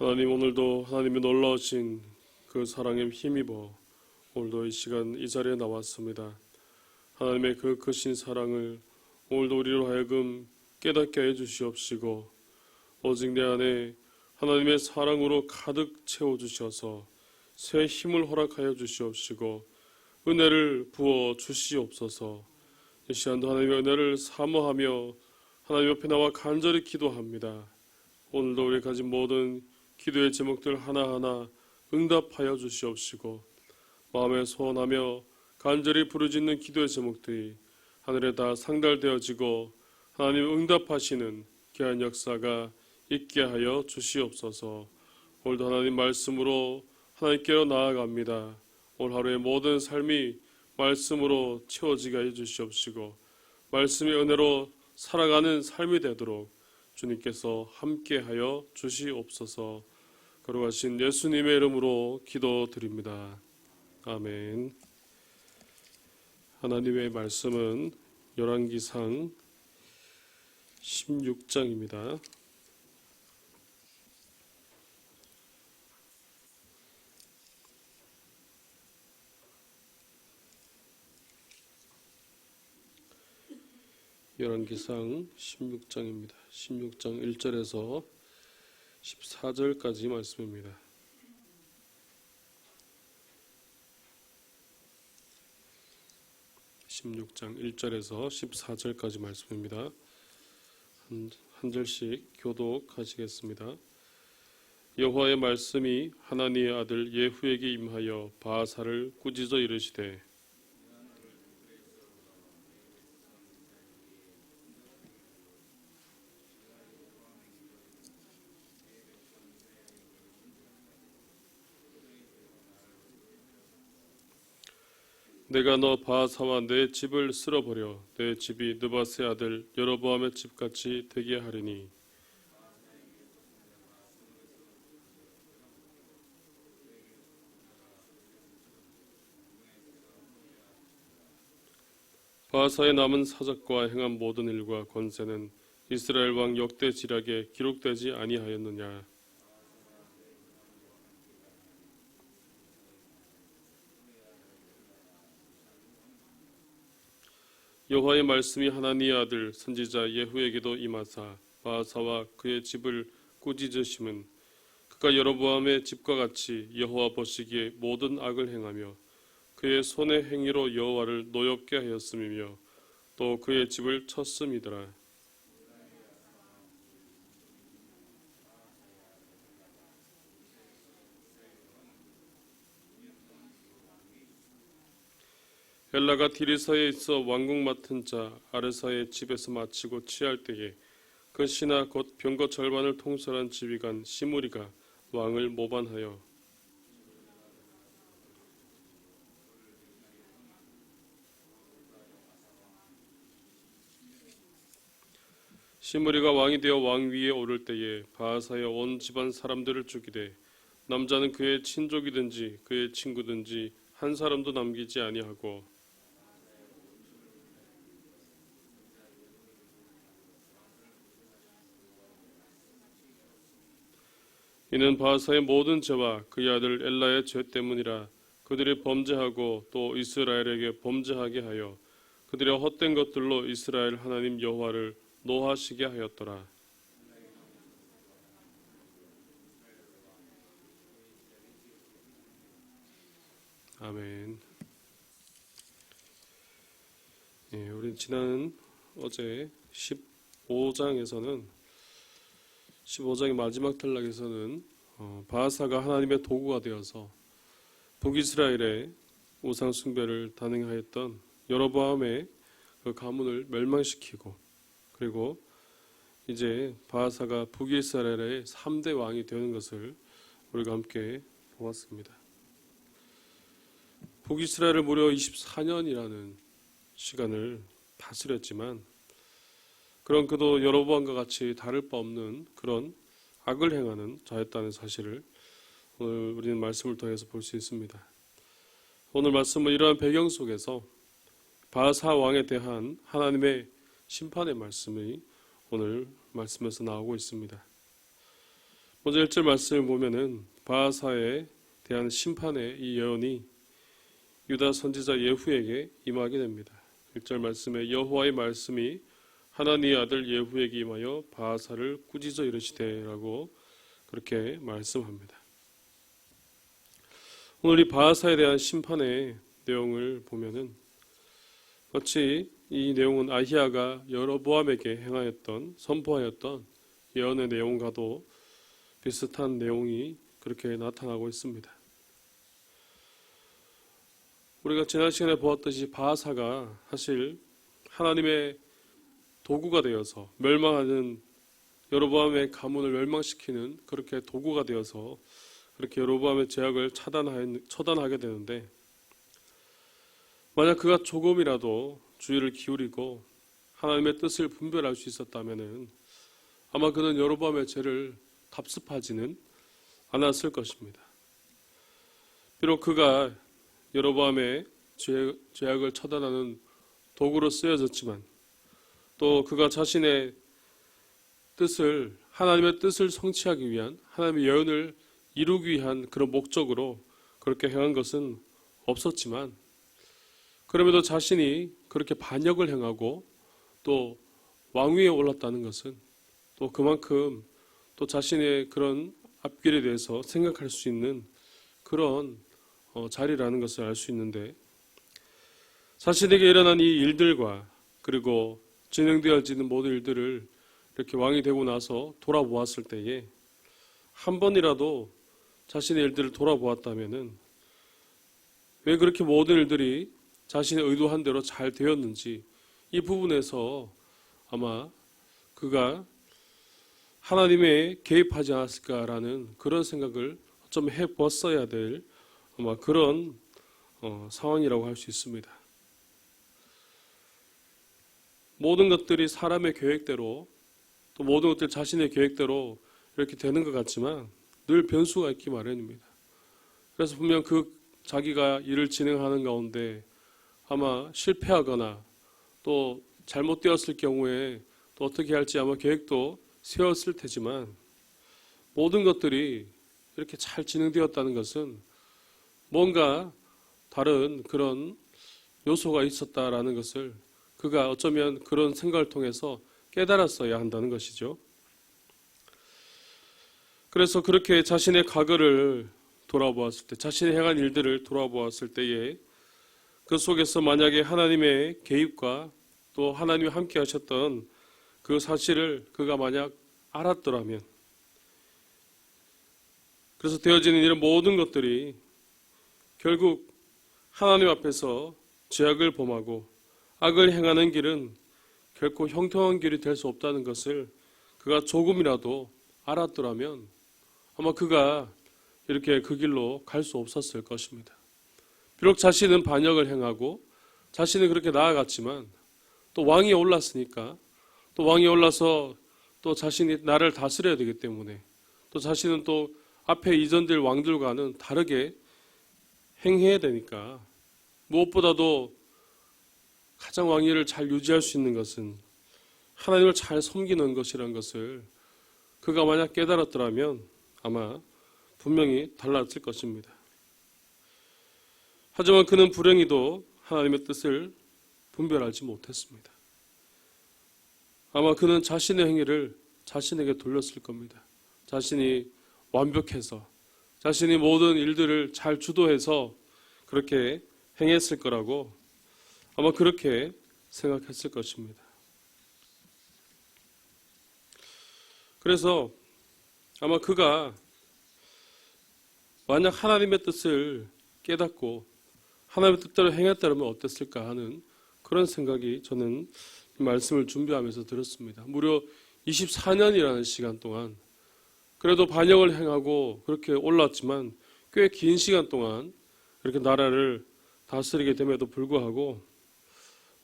하나님, 오늘도 하나님의 놀라우신 그 사랑에 힘입어 오늘도 이 시간 이 자리에 나왔습니다. 하나님의 그 크신 사랑을 오늘도 우리로 하여금 깨닫게 해 주시옵시고, 오직 내 안에 하나님의 사랑으로 가득 채워주셔서 새 힘을 허락하여 주시옵시고 은혜를 부어 주시옵소서. 이 시간도 하나님의 은혜를 사모하며 하나님 옆에 나와 간절히 기도합니다. 오늘도 우리 가진 모든 기도의 제목들 하나하나 응답하여 주시옵시고, 마음에 소원하며 간절히 부르짖는 기도의 제목들이 하늘에 다 상달되어지고 하나님 응답하시는 귀한 역사가 있게 하여 주시옵소서. 오늘도 하나님 말씀으로 하나님께로 나아갑니다. 오늘 하루의 모든 삶이 말씀으로 채워지게 해 주시옵시고, 말씀의 은혜로 살아가는 삶이 되도록 주님께서 함께하여 주시옵소서. 거룩하신 예수님의 이름으로 기도드립니다. 아멘. 하나님의 말씀은 열왕기상 16장입니다. 열왕기상 16장입니다. 16장 1절에서 14절까지 말씀입니다. (16장 1절에서 14절까지) 말씀입니다. 한 절씩 교독하시겠습니다. 여호와의 말씀이 하나니의 아들 예후에게 임하여 바하사를 꾸짖어 이르시되, 내가 너 바하사와 내 집을 쓸어버려 내 집이 느밧의 아들 여로보암의 집같이 되게 하리니, 바하사의 남은 사적과 행한 모든 일과 권세는 이스라엘 왕 역대 지략에 기록되지 아니하였느냐. 여호와의 말씀이 하나니의 아들 선지자 예후에게도 임하사 바하사와 그의 집을 꾸짖으심은, 그가 여로보암의 집과 같이 여호와 보시기에 모든 악을 행하며 그의 손의 행위로 여호와를 노엽게 하였음이며 또 그의 집을 쳤음이더라. 엘라가 디리사에 있어 왕국 맡은 자 아르사의 집에서 마치고 취할 때에 그 신하 곧 병거 절반을 통솔한 지휘관 시므리가 왕을 모반하여 시므리가 왕이 되어 왕 위에 오를 때에 바하사의 온 집안 사람들을 죽이되 남자는 그의 친족이든지 그의 친구든지 한 사람도 남기지 아니하고, 이는 바하사의 모든 죄와 그의 아들 엘라의 죄 때문이라. 그들이 범죄하고 또 이스라엘에게 범죄하게 하여 그들의 헛된 것들로 이스라엘 하나님 여호와를 노하시게 하였더라. 아멘. 우리 어제 15장에서는 15장의 마지막 단락에서는 바하사가 하나님의 도구가 되어서 북이스라엘의 우상 숭배를 단행하였던 여로보암의 그 가문을 멸망시키고, 그리고 이제 바하사가 북이스라엘의 3대 왕이 되는 것을 우리가 함께 보았습니다. 북이스라엘을 무려 24년이라는 시간을 다스렸지만, 그런 그도 여로보암과 같이 다를 바 없는 그런 악을 행하는 자였다는 사실을 오늘 우리는 말씀을 통해서 볼 수 있습니다. 오늘 말씀은 이러한 배경 속에서 바하사 왕에 대한 하나님의 심판의 말씀이 오늘 말씀에서 나오고 있습니다. 먼저 1절 말씀을 보면은 바하사에 대한 심판의 이 예언이 유다 선지자 예후에게 임하게 됩니다. 1절 말씀에 여호와의 말씀이 하나니의 아들 예후에게 임하여 바하사를 꾸짖어 이르시되라고 그렇게 말씀합니다. 오늘 이 바하사에 대한 심판의 내용을 보면은 마치 이 내용은 아히야가 여로보암에게 행하였던 선포하였던 예언의 내용과도 비슷한 내용이 그렇게 나타나고 있습니다. 우리가 지난 시간에 보았듯이 바하사가 사실 하나님의 도구가 되어서 멸망하는 여로보암의 가문을 멸망시키는 그렇게 도구가 되어서 그렇게 여로보암의 죄악을 처단하게 되는데, 만약 그가 조금이라도 주의를 기울이고 하나님의 뜻을 분별할 수 있었다면은 아마 그는 여로보암의 죄를 답습하지는 않았을 것입니다. 비록 그가 여로보암의 죄악을 처단하는 도구로 쓰여졌지만, 또 그가 자신의 뜻을, 하나님의 뜻을 성취하기 위한, 하나님의 예언을 이루기 위한 그런 목적으로 그렇게 행한 것은 없었지만, 그럼에도 자신이 그렇게 반역을 행하고 또 왕위에 올랐다는 것은 또 그만큼 또 자신의 그런 앞길에 대해서 생각할 수 있는 그런 자리라는 것을 알 수 있는데, 자신에게 일어난 이 일들과 그리고 진행되어지는 모든 일들을 이렇게 왕이 되고 나서 돌아보았을 때에 한 번이라도 자신의 일들을 돌아보았다면은 왜 그렇게 모든 일들이 자신의 의도한 대로 잘 되었는지, 이 부분에서 아마 그가 하나님의 개입하지 않았을까라는 그런 생각을 좀 해봤어야 될 아마 그런 상황이라고 할 수 있습니다. 모든 것들이 사람의 계획대로, 또 모든 것들 자신의 계획대로 이렇게 되는 것 같지만 늘 변수가 있기 마련입니다. 그래서 분명 자기가 일을 진행하는 가운데 아마 실패하거나 또 잘못되었을 경우에 또 어떻게 할지 아마 계획도 세웠을 테지만, 모든 것들이 이렇게 잘 진행되었다는 것은 뭔가 다른 그런 요소가 있었다라는 것을 그가 어쩌면 그런 생각을 통해서 깨달았어야 한다는 것이죠. 그래서 그렇게 자신의 과거를 돌아보았을 때, 자신의 행한 일들을 돌아보았을 때에 그 속에서 만약에 하나님의 개입과 또 하나님이 함께 하셨던 그 사실을 그가 만약 알았더라면, 그래서 되어지는 이런 모든 것들이 결국 하나님 앞에서 죄악을 범하고 악을 행하는 길은 결코 형통한 길이 될 수 없다는 것을 그가 조금이라도 알았더라면 아마 그가 이렇게 그 길로 갈 수 없었을 것입니다. 비록 자신은 반역을 행하고 자신은 그렇게 나아갔지만 또 왕위에 올랐으니까, 또 왕위에 올라서 또 자신이 나를 다스려야 되기 때문에, 또 자신은 또 앞에 이전될 왕들과는 다르게 행해야 되니까, 무엇보다도 가장 왕위를 잘 유지할 수 있는 것은 하나님을 잘 섬기는 것이라는 것을 그가 만약 깨달았더라면 아마 분명히 달랐을 것입니다. 하지만 그는 불행히도 하나님의 뜻을 분별하지 못했습니다. 아마 그는 자신의 행위를 자신에게 돌렸을 겁니다. 자신이 완벽해서, 자신이 모든 일들을 잘 주도해서 그렇게 행했을 거라고 아마 그렇게 생각했을 것입니다. 그래서 아마 그가 만약 하나님의 뜻을 깨닫고 하나님의 뜻대로 행했다면 어땠을까 하는 그런 생각이 저는 이 말씀을 준비하면서 들었습니다. 무려 24년이라는 시간 동안, 그래도 반역을 행하고 그렇게 올랐지만 꽤 긴 시간 동안 그렇게 나라를 다스리게 됨에도 불구하고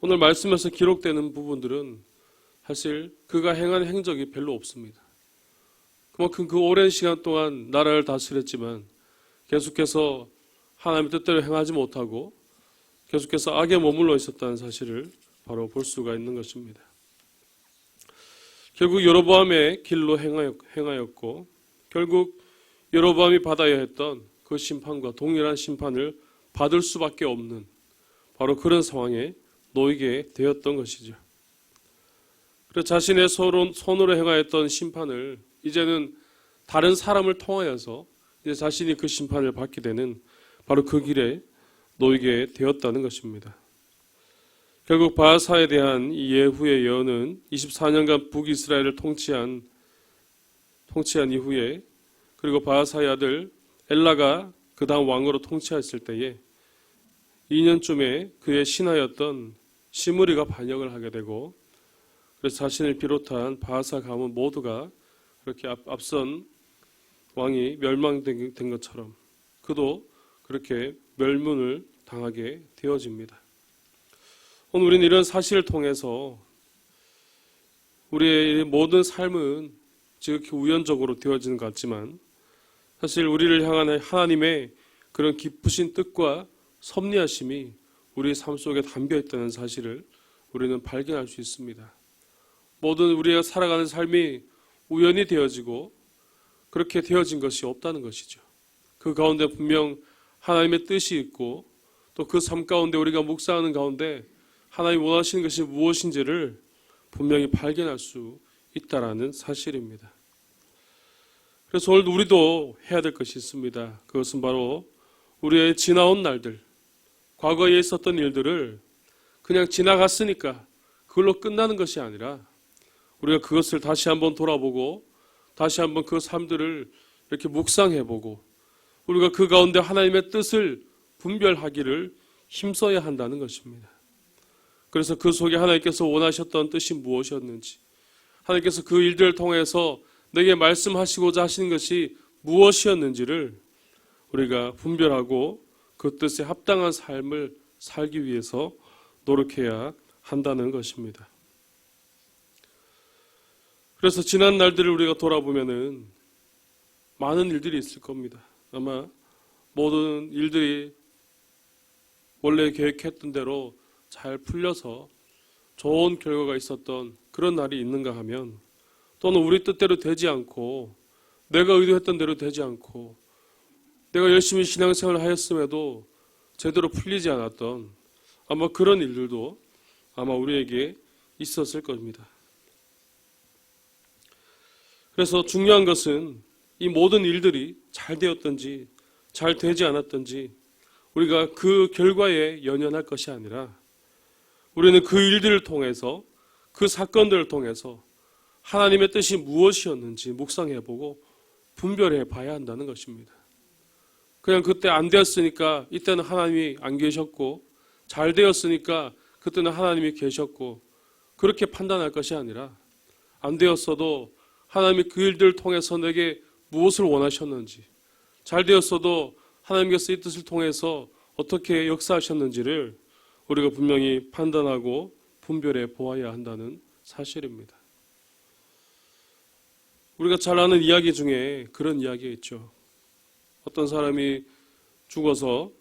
오늘 말씀에서 기록되는 부분들은 사실 그가 행한 행적이 별로 없습니다. 그만큼 그 오랜 시간 동안 나라를 다스렸지만 계속해서 하나님의 뜻대로 행하지 못하고 계속해서 악에 머물러 있었다는 사실을 바로 볼 수가 있는 것입니다. 결국 여로보암의 길로 행하였고 결국 여로보암이 받아야 했던 그 심판과 동일한 심판을 받을 수밖에 없는 바로 그런 상황에 놓이게 되었던 것이죠. 그래서 자신의 손으로 행하였던 심판을 이제는 다른 사람을 통하여서 이제 자신이 그 심판을 받게 되는 바로 그 길에 놓이게 되었다는 것입니다. 결국 바하사에 대한 이 예후의 예언은 24년간 북이스라엘을 통치한 이후에, 그리고 바하사의 아들 엘라가 그 다음 왕으로 통치했을 때에 2년쯤에 그의 신하였던 시므리가 반역을 하게 되고, 그래서 자신을 비롯한 바하사 가문 모두가 그렇게 앞선 왕이 멸망된 것처럼 그도 그렇게 멸문을 당하게 되어집니다. 오늘 우리는 이런 사실을 통해서 우리의 모든 삶은 지극히 우연적으로 되어지는 것 같지만 사실 우리를 향한 하나님의 그런 깊으신 뜻과 섭리하심이 우리의 삶 속에 담겨 있다는 사실을 우리는 발견할 수 있습니다. 모든 우리가 살아가는 삶이 우연히 되어지고 그렇게 되어진 것이 없다는 것이죠. 그 가운데 분명 하나님의 뜻이 있고 또 그 삶 가운데 우리가 묵상하는 가운데 하나님이 원하시는 것이 무엇인지를 분명히 발견할 수 있다라는 사실입니다. 그래서 오늘 우리도 해야 될 것이 있습니다. 그것은 바로 우리의 지나온 날들, 과거에 있었던 일들을 그냥 지나갔으니까 그걸로 끝나는 것이 아니라 우리가 그것을 다시 한번 돌아보고 다시 한번 그 삶들을 이렇게 묵상해보고 우리가 그 가운데 하나님의 뜻을 분별하기를 힘써야 한다는 것입니다. 그래서 그 속에 하나님께서 원하셨던 뜻이 무엇이었는지, 하나님께서 그 일들을 통해서 내게 말씀하시고자 하시는 것이 무엇이었는지를 우리가 분별하고 그 뜻에 합당한 삶을 살기 위해서 노력해야 한다는 것입니다. 그래서 지난 날들을 우리가 돌아보면은 많은 일들이 있을 겁니다. 아마 모든 일들이 원래 계획했던 대로 잘 풀려서 좋은 결과가 있었던 그런 날이 있는가 하면, 또는 우리 뜻대로 되지 않고 내가 의도했던 대로 되지 않고 내가 열심히 신앙생활을 하였음에도 제대로 풀리지 않았던 아마 그런 일들도 아마 우리에게 있었을 겁니다. 그래서 중요한 것은 이 모든 일들이 잘 되었든지 잘 되지 않았든지 우리가 그 결과에 연연할 것이 아니라 우리는 그 일들을 통해서, 그 사건들을 통해서 하나님의 뜻이 무엇이었는지 묵상해보고 분별해 봐야 한다는 것입니다. 그냥 그때 안 되었으니까 이때는 하나님이 안 계셨고, 잘 되었으니까 그때는 하나님이 계셨고, 그렇게 판단할 것이 아니라 안 되었어도 하나님이 그 일들을 통해서 내게 무엇을 원하셨는지, 잘 되었어도 하나님께서 이 뜻을 통해서 어떻게 역사하셨는지를 우리가 분명히 판단하고 분별해 보아야 한다는 사실입니다. 우리가 잘 아는 이야기 중에 그런 이야기가 있죠. 어떤 사람이 죽어서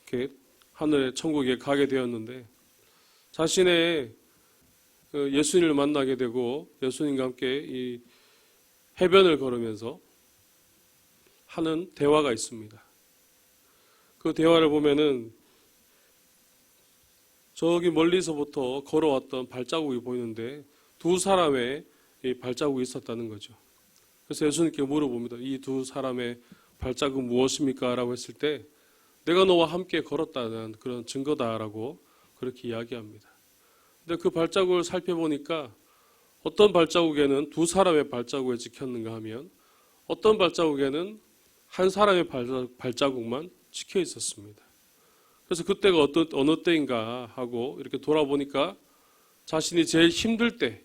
이렇게 하늘의 천국에 가게 되었는데 자신의 예수님을 만나게 되고 예수님과 함께 이 해변을 걸으면서 하는 대화가 있습니다. 그 대화를 보면은 저기 멀리서부터 걸어왔던 발자국이 보이는데 두 사람의 이 발자국이 있었다는 거죠. 그래서 예수님께 물어봅니다. 이 두 사람의 발자국은 무엇입니까? 라고 했을 때 내가 너와 함께 걸었다는 그런 증거다라고 그렇게 이야기합니다. 근데 그 발자국을 살펴보니까 어떤 발자국에는 두 사람의 발자국이 찍혔는가 하면 어떤 발자국에는 한 사람의 발자국만 찍혀 있었습니다. 그래서 그때가 어느 때인가 하고 이렇게 돌아보니까 자신이 제일 힘들 때,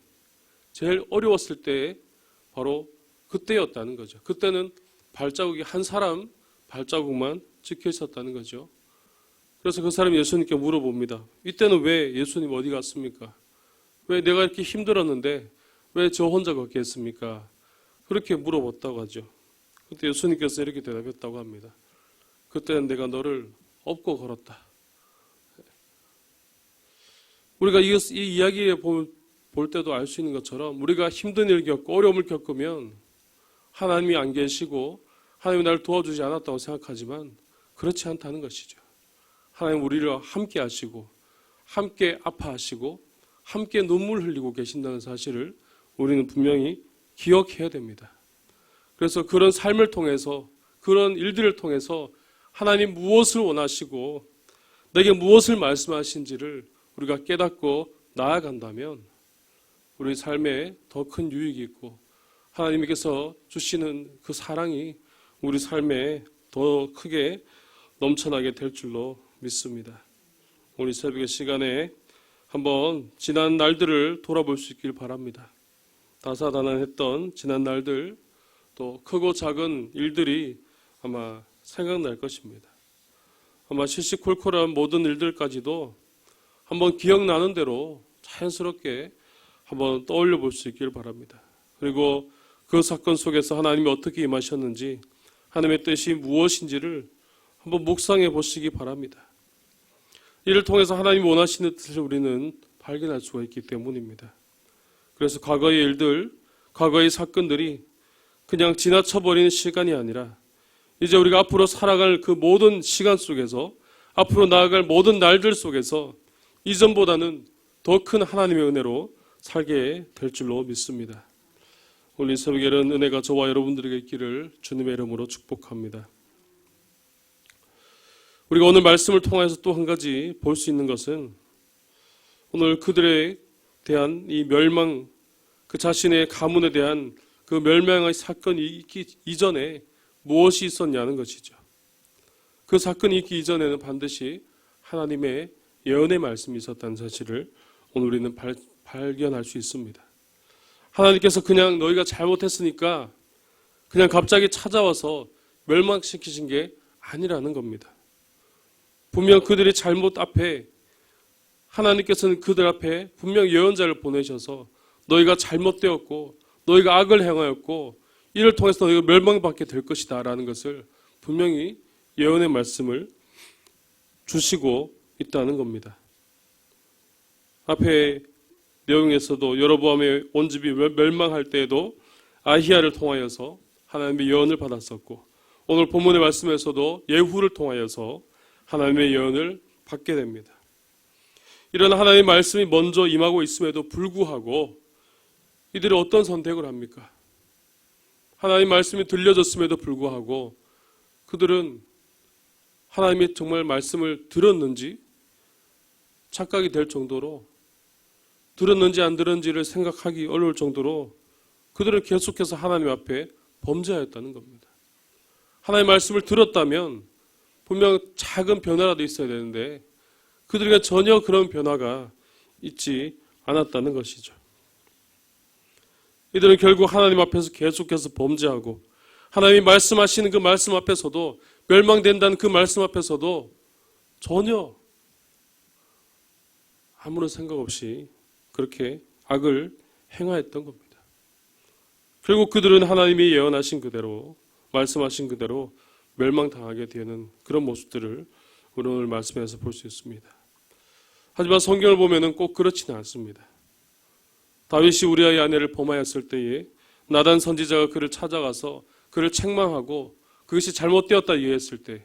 제일 어려웠을 때 바로 그때였다는 거죠. 그때는 발자국이 한 사람 발자국만 찍혀 있었다는 거죠. 그래서 그 사람이 예수님께 물어봅니다. 이때는 왜 예수님 어디 갔습니까? 왜 내가 이렇게 힘들었는데 왜 저 혼자 걷게 했습니까? 그렇게 물어봤다고 하죠. 그때 예수님께서 이렇게 대답했다고 합니다. 그때는 내가 너를 업고 걸었다. 우리가 이 이야기에 볼 때도 알 수 있는 것처럼 우리가 힘든 일을 겪고 어려움을 겪으면 하나님이 안 계시고 하나님이 나를 도와주지 않았다고 생각하지만 그렇지 않다는 것이죠. 하나님 우리를 함께 하시고 함께 아파하시고 함께 눈물 흘리고 계신다는 사실을 우리는 분명히 기억해야 됩니다. 그래서 그런 삶을 통해서 그런 일들을 통해서 하나님 무엇을 원하시고 내게 무엇을 말씀하신지를 우리가 깨닫고 나아간다면 우리 삶에 더 큰 유익이 있고 하나님께서 주시는 그 사랑이 우리 삶에 더 크게 넘쳐나게 될 줄로 믿습니다. 오늘 새벽의 시간에 한번 지난 날들을 돌아볼 수 있길 바랍니다. 다사다난했던 지난 날들, 또 크고 작은 일들이 아마 생각날 것입니다. 아마 시시콜콜한 모든 일들까지도 한번 기억나는 대로 자연스럽게 한번 떠올려 볼 수 있길 바랍니다. 그리고 그 사건 속에서 하나님이 어떻게 임하셨는지, 하나님의 뜻이 무엇인지를 한번 묵상해 보시기 바랍니다. 이를 통해서 하나님이 원하시는 뜻을 우리는 발견할 수가 있기 때문입니다. 그래서 과거의 일들, 과거의 사건들이 그냥 지나쳐버리는 시간이 아니라 이제 우리가 앞으로 살아갈 그 모든 시간 속에서, 앞으로 나아갈 모든 날들 속에서 이전보다는 더 큰 하나님의 은혜로 살게 될 줄로 믿습니다. 오늘 이 새벽에 이런 은혜가 저와 여러분들에게 있기를 주님의 이름으로 축복합니다. 우리가 오늘 말씀을 통해서 또 한 가지 볼 수 있는 것은 오늘 그들에 대한 이 멸망, 그 자신의 가문에 대한 그 멸망의 사건이 있기 이전에 무엇이 있었냐는 것이죠. 그 사건이 있기 이전에는 반드시 하나님의 예언의 말씀이 있었다는 사실을 오늘 우리는 발견할 수 있습니다. 하나님께서 그냥 너희가 잘못했으니까 그냥 갑자기 찾아와서 멸망시키신 게 아니라는 겁니다. 분명 그들의 잘못 앞에 하나님께서는 그들 앞에 분명 예언자를 보내셔서 너희가 잘못되었고 너희가 악을 행하였고 이를 통해서 너희가 멸망받게 될 것이다 라는 것을 분명히 예언의 말씀을 주시고 있다는 겁니다. 앞에 내용에서도 여로보암의 온 집이 멸망할 때에도 아히야를 통하여서 하나님의 예언을 받았었고 오늘 본문의 말씀에서도 예후를 통하여서 하나님의 예언을 받게 됩니다. 이런 하나님의 말씀이 먼저 임하고 있음에도 불구하고 이들이 어떤 선택을 합니까? 하나님의 말씀이 들려졌음에도 불구하고 그들은 하나님의 정말 말씀을 들었는지 착각이 될 정도로, 들었는지 안 들었는지를 생각하기 어려울 정도로 그들은 계속해서 하나님 앞에 범죄하였다는 겁니다. 하나님의 말씀을 들었다면 분명 작은 변화라도 있어야 되는데 그들에게 전혀 그런 변화가 있지 않았다는 것이죠. 이들은 결국 하나님 앞에서 계속해서 범죄하고 하나님이 말씀하시는 그 말씀 앞에서도, 멸망된다는 그 말씀 앞에서도 전혀 아무런 생각 없이 그렇게 악을 행하였던 겁니다. 결국 그들은 하나님이 예언하신 그대로, 말씀하신 그대로 멸망당하게 되는 그런 모습들을 오늘 말씀에서 볼 수 있습니다. 하지만 성경을 보면은 꼭 그렇지는 않습니다. 다윗이 우리아의 아내를 범하였을 때에 나단 선지자가 그를 찾아가서 그를 책망하고 그것이 잘못되었다 이해했을 때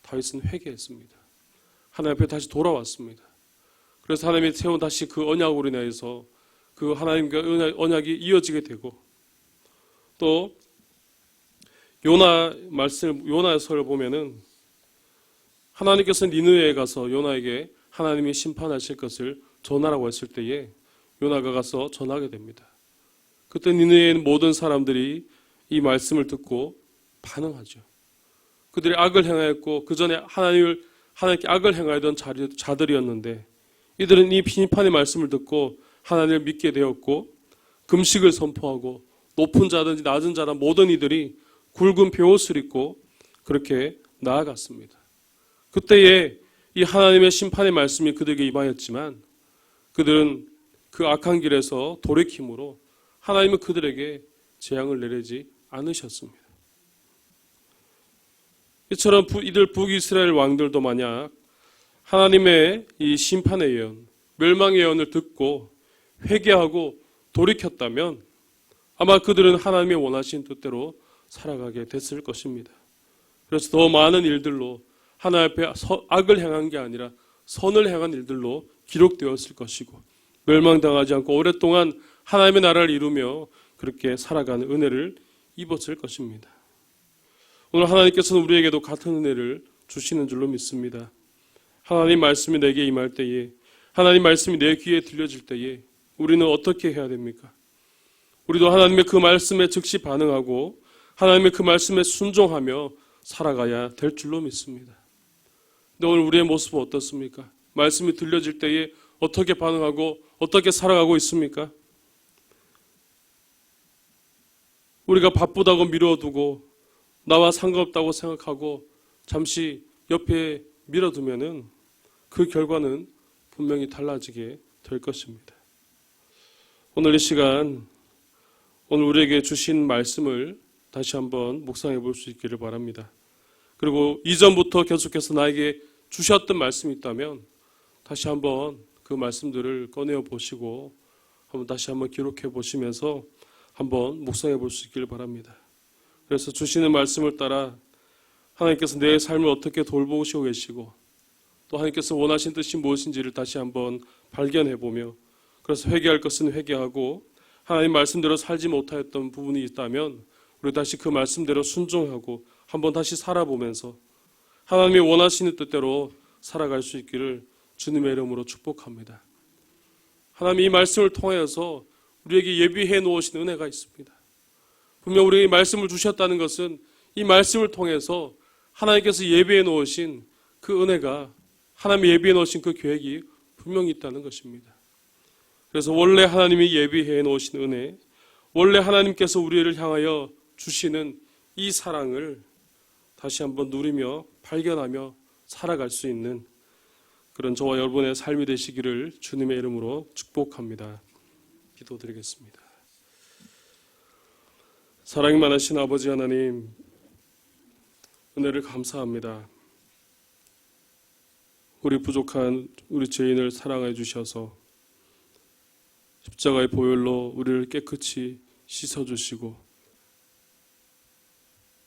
다윗은 회개했습니다. 하나님 앞에 다시 돌아왔습니다. 그래서 하나님이 세운 다시 그 언약으로 인해서 그 하나님과 언약이 이어지게 되고, 또 요나서를 보면은 하나님께서 니느웨에 가서 요나에게 하나님이 심판하실 것을 전하라고 했을 때에 요나가 가서 전하게 됩니다. 그때 니느웨에 있는 모든 사람들이 이 말씀을 듣고 반응하죠. 그들이 악을 행하였고 그 전에 하나님께 악을 행하였던 자들이었는데 이들은 이 심판의 말씀을 듣고 하나님을 믿게 되었고 금식을 선포하고 높은 자든지 낮은 자든 모든 이들이 굵은 베옷을 입고 그렇게 나아갔습니다. 그때에 이 하나님의 심판의 말씀이 그들에게 임하였지만 그들은 그 악한 길에서 돌이킴으로 하나님은 그들에게 재앙을 내리지 않으셨습니다. 이처럼 이들 북이스라엘 왕들도 만약 하나님의 이 심판의 예언, 멸망의 예언을 듣고 회개하고 돌이켰다면 아마 그들은 하나님의 원하신 뜻대로 살아가게 됐을 것입니다. 그래서 더 많은 일들로 하나님 앞에 악을 행한 게 아니라 선을 행한 일들로 기록되었을 것이고, 멸망당하지 않고 오랫동안 하나님의 나라를 이루며 그렇게 살아가는 은혜를 입었을 것입니다. 오늘 하나님께서는 우리에게도 같은 은혜를 주시는 줄로 믿습니다. 하나님 말씀이 내게 임할 때에, 하나님 말씀이 내 귀에 들려질 때에 우리는 어떻게 해야 됩니까? 우리도 하나님의 그 말씀에 즉시 반응하고 하나님의 그 말씀에 순종하며 살아가야 될 줄로 믿습니다. 근데 오늘 우리의 모습은 어떻습니까? 말씀이 들려질 때에 어떻게 반응하고 어떻게 살아가고 있습니까? 우리가 바쁘다고 미뤄두고 나와 상관없다고 생각하고 잠시 옆에 밀어두면은 그 결과는 분명히 달라지게 될 것입니다. 오늘 이 시간, 오늘 우리에게 주신 말씀을 다시 한번 묵상해 볼 수 있기를 바랍니다. 그리고 이전부터 계속해서 나에게 주셨던 말씀이 있다면 다시 한번 그 말씀들을 꺼내어 보시고 다시 한번 기록해 보시면서 한번 묵상해 볼 수 있기를 바랍니다. 그래서 주시는 말씀을 따라 하나님께서 내 삶을 어떻게 돌보시고 계시고 또 하나님께서 원하신 뜻이 무엇인지를 다시 한번 발견해 보며, 그래서 회개할 것은 회개하고 하나님 말씀대로 살지 못하였던 부분이 있다면 우리 다시 그 말씀대로 순종하고 한번 다시 살아보면서 하나님이 원하시는 뜻대로 살아갈 수 있기를 주님의 이름으로 축복합니다. 하나님이 이 말씀을 통하여서 우리에게 예비해 놓으신 은혜가 있습니다. 분명 우리에게 말씀을 주셨다는 것은 이 말씀을 통해서 하나님께서 예비해 놓으신 그 은혜가, 하나님이 예비해 놓으신 그 계획이 분명히 있다는 것입니다. 그래서 원래 하나님이 예비해 놓으신 은혜, 원래 하나님께서 우리를 향하여 주시는 이 사랑을 다시 한번 누리며 발견하며 살아갈 수 있는 그런 저와 여러분의 삶이 되시기를 주님의 이름으로 축복합니다. 기도드리겠습니다. 사랑이 많으신 아버지 하나님, 은혜를 감사합니다. 우리 부족한 우리 죄인을 사랑해 주셔서 십자가의 보혈로 우리를 깨끗이 씻어주시고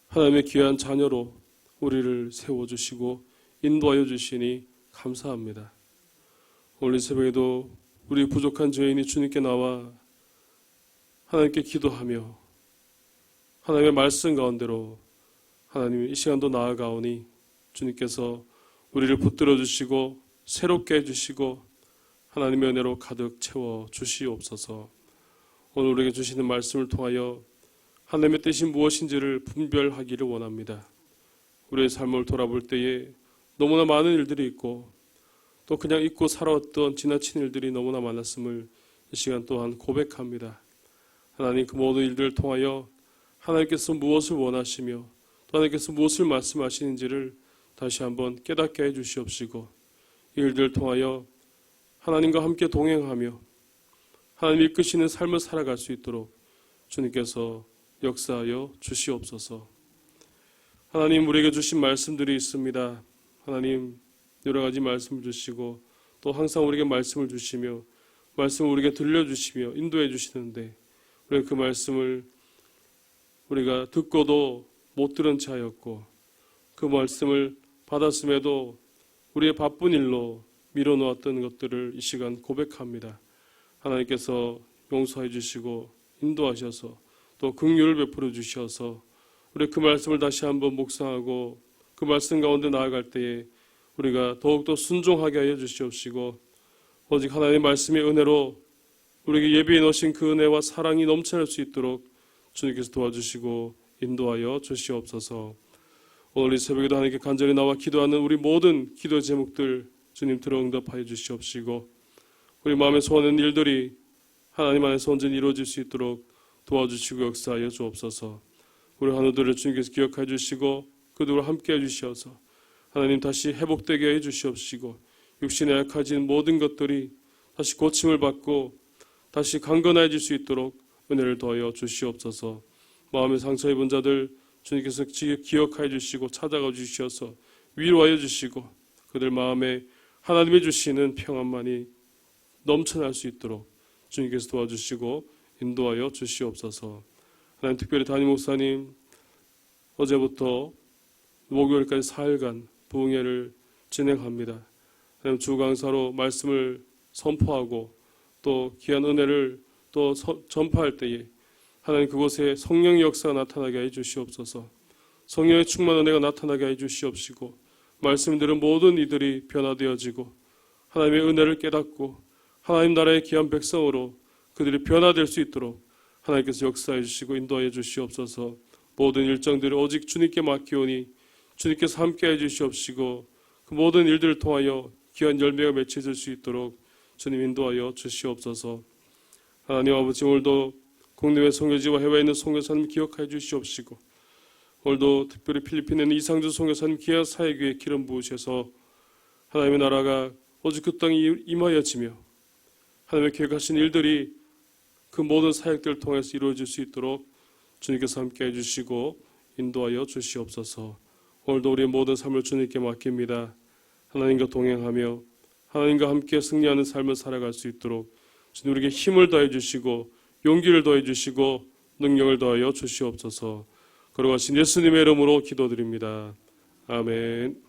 하나님의 귀한 자녀로 우리를 세워주시고 인도하여 주시니 감사합니다. 오늘 새벽에도 우리 부족한 죄인이 주님께 나와 하나님께 기도하며 하나님의 말씀 가운데로 하나님 이 시간도 나아가오니 주님께서 우리를 붙들어 주시고 새롭게 해주시고 하나님의 은혜로 가득 채워 주시옵소서. 오늘 우리에게 주시는 말씀을 통하여 하나님의 뜻이 무엇인지를 분별하기를 원합니다. 우리의 삶을 돌아볼 때에 너무나 많은 일들이 있고 또 그냥 잊고 살아왔던 지나친 일들이 너무나 많았음을 이 시간 또한 고백합니다. 하나님, 그 모든 일들을 통하여 하나님께서 무엇을 원하시며 또 하나님께서 무엇을 말씀하시는지를 다시 한번 깨닫게 해주시옵시고 이 일들을 통하여 하나님과 함께 동행하며 하나님이 이끄시는 삶을 살아갈 수 있도록 주님께서 역사하여 주시옵소서. 하나님, 우리에게 주신 말씀들이 있습니다. 하나님, 여러 가지 말씀을 주시고 또 항상 우리에게 말씀을 주시며 말씀을 우리에게 들려주시며 인도해 주시는데 우리가 그 말씀을 우리가 듣고도 못 들은 채 하였고 그 말씀을 받았음에도 우리의 바쁜 일로 밀어놓았던 것들을 이 시간 고백합니다. 하나님께서 용서해 주시고 인도하셔서 또 긍휼을 베풀어 주셔서 우리 그 말씀을 다시 한번 묵상하고 그 말씀 가운데 나아갈 때에 우리가 더욱더 순종하게 하여 주시옵시고 오직 하나님의 말씀의 은혜로 우리에게 예비해 놓으신 그 은혜와 사랑이 넘쳐날 수 있도록 주님께서 도와주시고 인도하여 주시옵소서. 오늘 이 새벽에도 하나님께 간절히 나와 기도하는 우리 모든 기도 제목들 주님 들어 응답하여 주시옵시고 우리 마음에 소원하는 일들이 하나님 안에서 온전히 이루어질 수 있도록 도와주시고 역사하여 주옵소서. 우리 하나들을 주님께서 기억해 주시고 그들과 함께 해 주시어서 하나님 다시 회복되게 해 주시옵시고 육신에 약해진 모든 것들이 다시 고침을 받고 다시 강건해질 수 있도록 은혜를 더하여 주시옵소서. 마음의 상처 입은 자들 주님께서 기억하여 주시고 찾아가 주시어서 위로하여 주시고 그들 마음에 하나님이 주시는 평안만이 넘쳐날 수 있도록 주님께서 도와주시고 인도하여 주시옵소서. 하나님, 특별히 담임 목사님 어제부터 목요일까지 4일간 부흥회를 진행합니다. 하나님, 주 강사로 말씀을 선포하고 또 귀한 은혜를 또 전파할 때에 하나님, 그곳에 성령의 역사가 나타나게 해 주시옵소서. 성령의 충만 은혜가 나타나게 해 주시옵시고, 말씀 들은 모든 이들이 변화되어지고 하나님의 은혜를 깨닫고 하나님 나라의 귀한 백성으로 그들이 변화될 수 있도록 하나님께서 역사해 주시고 인도해 주시옵소서. 모든 일정들을 오직 주님께 맡기오니 주님께서 함께해 주시옵시고, 그 모든 일들을 통하여 귀한 열매가 맺혀질 수 있도록 주님 인도하여 주시옵소서. 하나님 아버지, 오늘도 국내외 선교지와 해외에 있는 선교사님 기억하여 주시옵시고, 오늘도 특별히 필리핀에 있는 이상주 선교사님 귀한 사역에 기름 부으셔서 하나님의 나라가 오직 그 땅에 임하여지며 하나님의 계획하신 일들이 그 모든 사역들을 통해서 이루어질 수 있도록 주님께서 함께해 주시고 인도하여 주시옵소서. 오늘도 우리의 모든 삶을 주님께 맡깁니다. 하나님과 동행하며 하나님과 함께 승리하는 삶을 살아갈 수 있도록 주님 우리에게 힘을 더해 주시고 용기를 더해 주시고 능력을 더하여 주시옵소서. 걸어가신 예수님의 이름으로 기도드립니다. 아멘.